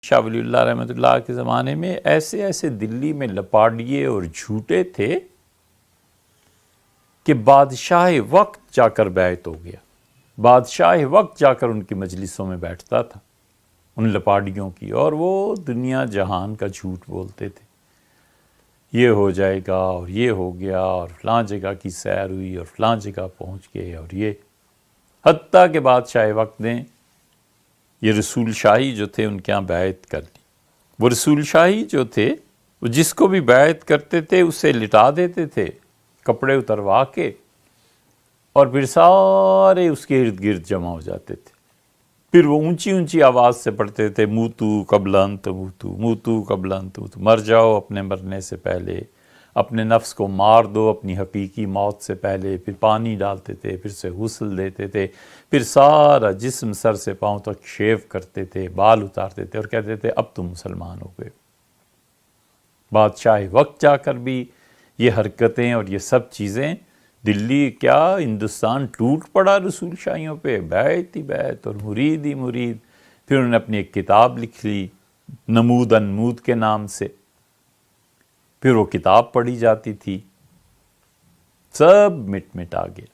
شاہ ولی اللہ رحمۃ اللہ کے زمانے میں ایسے ایسے دلی میں لپاڈیے اور جھوٹے تھے کہ بادشاہ وقت جا کر بیعت ہو گیا، بادشاہ وقت جا کر ان کی مجلسوں میں بیٹھتا تھا ان لپاڈیوں کی، اور وہ دنیا جہان کا جھوٹ بولتے تھے، یہ ہو جائے گا اور یہ ہو گیا اور فلاں جگہ کی سیر ہوئی اور فلاں جگہ پہنچ گئے، اور یہ حتیٰ کہ بادشاہ وقت نے یہ رسول شاہی جو تھے ان کے ہاں بیعت کر لی۔ وہ رسول شاہی جو تھے وہ جس کو بھی بیعت کرتے تھے اسے لٹا دیتے تھے کپڑے اتروا کے، اور پھر سارے اس کے ارد گرد جمع ہو جاتے تھے، پھر وہ اونچی اونچی آواز سے پڑھتے تھے موتو قبل ان تموتو، موتو قبل ان تموتو، مر جاؤ اپنے مرنے سے پہلے، اپنے نفس کو مار دو اپنی حقیقی موت سے پہلے۔ پھر پانی ڈالتے تھے، پھر سے غسل دیتے تھے، پھر سارا جسم سر سے پاؤں تک شیو کرتے تھے، بال اتارتے تھے اور کہتے تھے اب تم مسلمان ہو گئے۔ بادشاہ وقت جا کر بھی یہ حرکتیں اور یہ سب چیزیں، دلی کیا ہندوستان ٹوٹ پڑا رسول شاہیوں پہ، بیعت ہی بیعت اور مرید ہی مرید۔ پھر انہوں نے اپنی ایک کتاب لکھ لی نمود انمود کے نام سے، پھر وہ کتاب پڑھی جاتی تھی، سب مٹ آ گیا،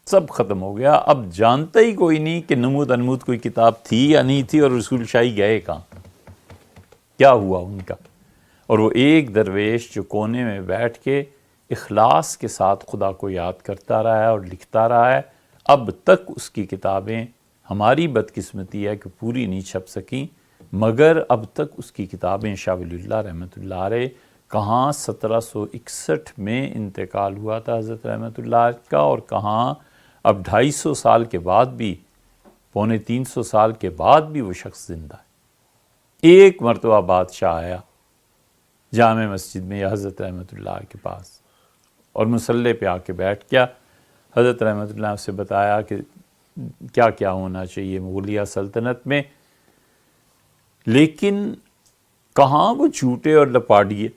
سب ختم ہو گیا۔ اب جانتا ہی کوئی نہیں کہ نمود انمود کوئی کتاب تھی یا نہیں تھی، اور رسول شاہی گئے کہاں، کیا ہوا ان کا۔ اور وہ ایک درویش جو کونے میں بیٹھ کے اخلاص کے ساتھ خدا کو یاد کرتا رہا ہے اور لکھتا رہا ہے، اب تک اس کی کتابیں، ہماری بدقسمتی ہے کہ پوری نہیں چھپ سکیں، مگر اب تک اس کی کتابیں شاہ ولی اللہ رحمۃ اللہ علیہ کہاں 1761 میں انتقال ہوا تھا حضرت رحمۃ اللہ کا، اور کہاں اب 250 سال کے بعد بھی، 250 سال کے بعد بھی وہ شخص زندہ ہے۔ ایک مرتبہ بادشاہ آیا جامع مسجد میں یا حضرت رحمۃ اللہ کے پاس اور مصلی پہ آ کے بیٹھ گیا، حضرت رحمۃ اللہ سے بتایا کہ کیا کیا ہونا چاہیے مغلیہ سلطنت میں، لیکن کہاں وہ جھوٹے اور لپاڈیے